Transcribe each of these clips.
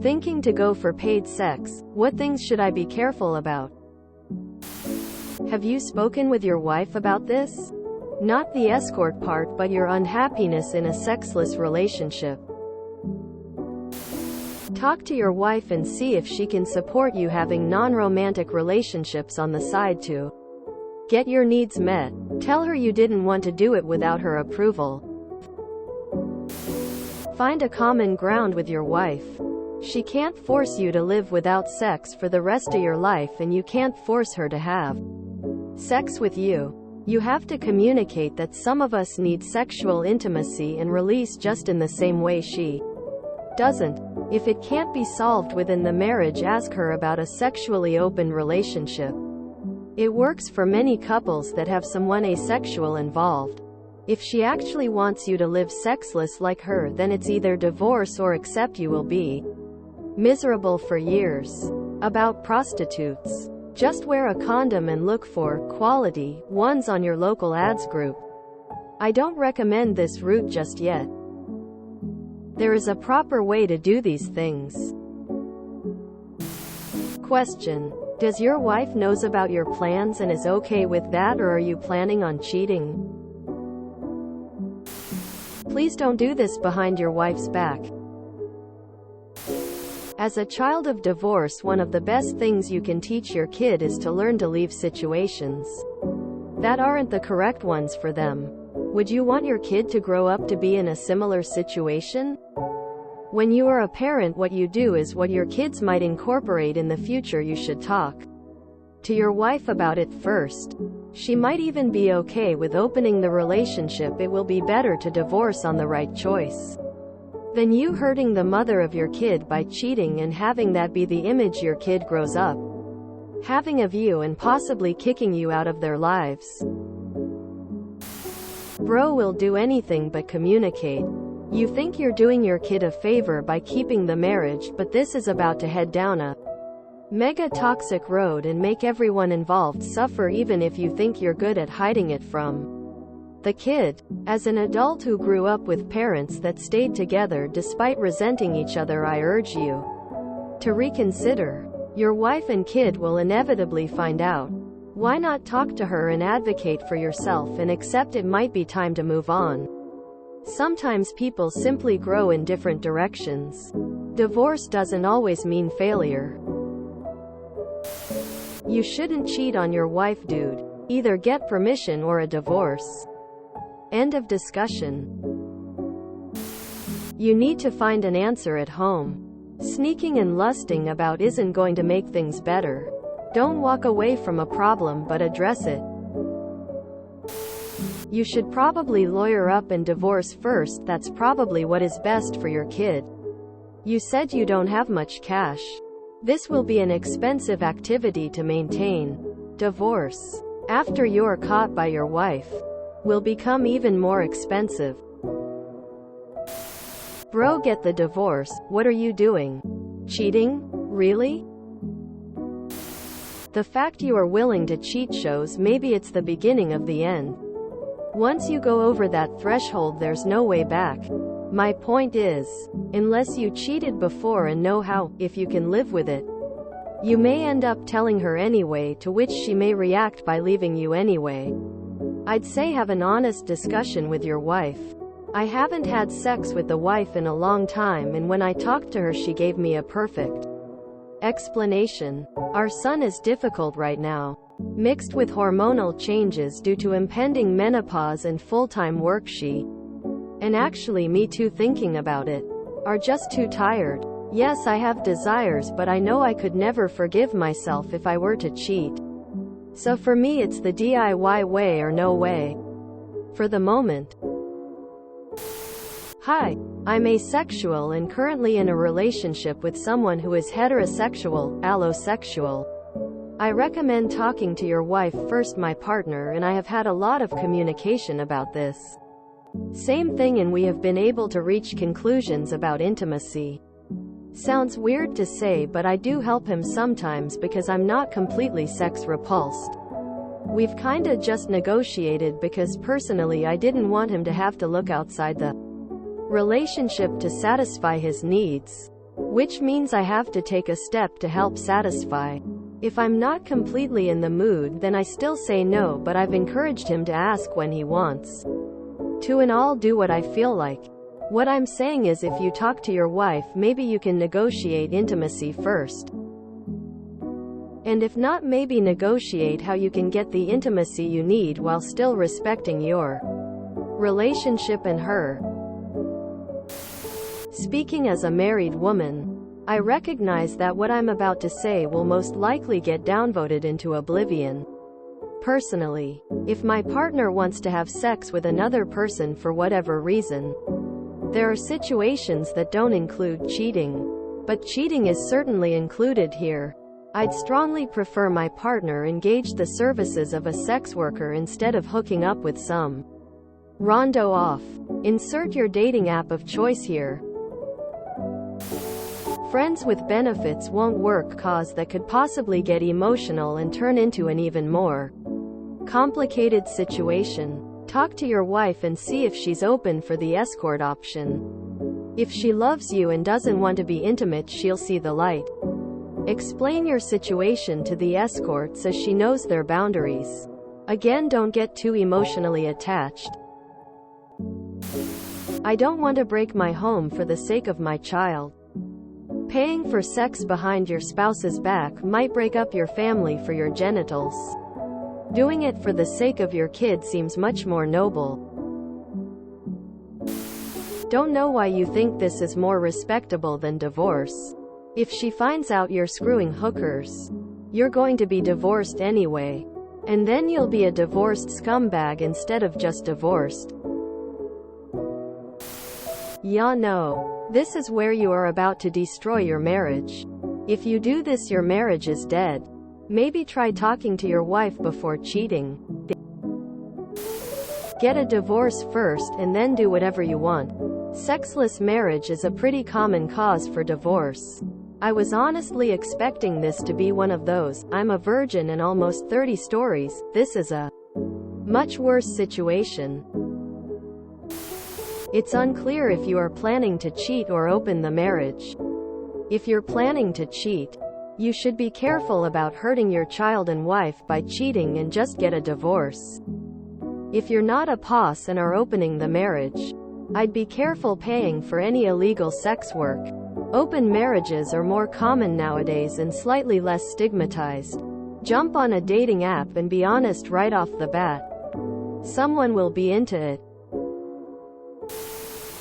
Thinking to go for paid sex, what things should I be careful about? Have you spoken with your wife about this? Not the escort part, but your unhappiness in a sexless relationship. Talk to your wife and see if she can support you having non-romantic relationships on the side to get your needs met. Tell her you didn't want to do it without her approval. Find a common ground with your wife. She can't force you to live without sex for the rest of your life, and you can't force her to have sex with you. You have to communicate that some of us need sexual intimacy and release just in the same way she doesn't. If it can't be solved within the marriage, ask her about a sexually open relationship. It works for many couples that have someone asexual involved. If she actually wants you to live sexless like her, then it's either divorce or accept you will be miserable for years. About prostitutes. Just wear a condom and look for quality ones on your local ads group. I don't recommend this route just yet. There is a proper way to do these things. Question: does your wife knows about your plans and is okay with that, or are you planning on cheating? Please don't do this behind your wife's back. As a child of divorce, one of the best things you can teach your kid is to learn to leave situations that aren't the correct ones for them. Would you want your kid to grow up to be in a similar situation? When you are a parent, what you do is what your kids might incorporate in the future. You should talk to your wife about it first. She might even be okay with opening the relationship. It will be better to divorce on the right choice than you hurting the mother of your kid by cheating and having that be the image your kid grows up having of you, and possibly kicking you out of their lives. Bro will do anything but communicate. You think you're doing your kid a favor by keeping the marriage, but this is about to head down a mega toxic road and make everyone involved suffer, even if you think you're good at hiding it from the kid. As an adult who grew up with parents that stayed together despite resenting each other, I urge you to reconsider. Your wife and kid will inevitably find out. Why not talk to her and advocate for yourself and accept it might be time to move on? Sometimes people simply grow in different directions. Divorce doesn't always mean failure. You shouldn't cheat on your wife, dude. Either get permission or a divorce. End of discussion. You need to find an answer at home. Sneaking and lusting about isn't going to make things better. Don't walk away from a problem, but address it. You should probably lawyer up and divorce first. That's probably what is best for your kid. You said you don't have much cash. This will be an expensive activity to maintain. Divorce, after you're caught by your wife, will become even more expensive. Bro, get the divorce. What are you doing? Cheating? Really? The fact you are willing to cheat shows maybe it's the beginning of the end. Once you go over that threshold, there's no way back. My point is, unless you cheated before and know how, if you can live with it, you may end up telling her anyway, to which she may react by leaving you anyway. I'd say have an honest discussion with your wife. I haven't had sex with the wife in a long time, and when I talked to her she gave me a perfect explanation. Our son is difficult right now, mixed with hormonal changes due to impending menopause and full-time work. She, and actually me too, thinking about it, are just too tired. Yes, I have desires, but I know I could never forgive myself if I were to cheat. So for me it's the DIY way or no way. For the moment. Hi, I'm asexual and currently in a relationship with someone who is heterosexual, allosexual. I recommend talking to your wife first, my partner and I have had a lot of communication about this. Same thing, and we have been able to reach conclusions about intimacy. Sounds weird to say, but I do help him sometimes because I'm not completely sex repulsed. We've kinda just negotiated because personally I didn't want him to have to look outside the relationship to satisfy his needs. which means I have to take a step to help satisfy. If I'm not completely in the mood, then I still say no, but I've encouraged him to ask when he wants to, and I'll do what I feel like. What I'm saying is, if you talk to your wife, maybe you can negotiate intimacy first. And if not, maybe negotiate how you can get the intimacy you need while still respecting your relationship and her. Speaking as a married woman, I recognize that what I'm about to say will most likely get downvoted into oblivion. Personally, if my partner wants to have sex with another person for whatever reason, there are situations that don't include cheating. But cheating is certainly included here. I'd strongly prefer my partner engage the services of a sex worker instead of hooking up with some rondo off. Insert your dating app of choice here. Friends with benefits won't work, cause that could possibly get emotional and turn into an even more complicated situation. Talk to your wife and see if she's open for the escort option. If she loves you and doesn't want to be intimate, she'll see the light. Explain your situation to the escort so she knows their boundaries. Again, don't get too emotionally attached. I don't want to break my home for the sake of my child. Paying for sex behind your spouse's back might break up your family for your genitals. Doing it for the sake of your kid seems much more noble. Don't know why you think this is more respectable than divorce. If she finds out you're screwing hookers, you're going to be divorced anyway. And then you'll be a divorced scumbag instead of just divorced. Yeah, no. This is where you are about to destroy your marriage. If you do this, your marriage is dead. Maybe try talking to your wife before cheating. Get a divorce first and then do whatever you want. Sexless marriage is a pretty common cause for divorce. I was honestly expecting this to be one of those "I'm a virgin and almost 30 stories." This is a much worse situation. It's unclear if you are planning to cheat or open the marriage. If you're planning to cheat, you should be careful about hurting your child and wife by cheating and just get a divorce. If you're not a POS and are opening the marriage, I'd be careful paying for any illegal sex work. Open marriages are more common nowadays and slightly less stigmatized. Jump on a dating app and be honest right off the bat. Someone will be into it.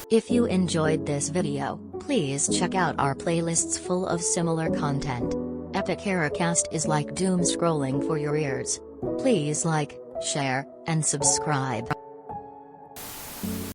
If you enjoyed this video, please check out our playlists full of similar content. Epic Eracast is like doom scrolling for your ears. Please like, share, and subscribe.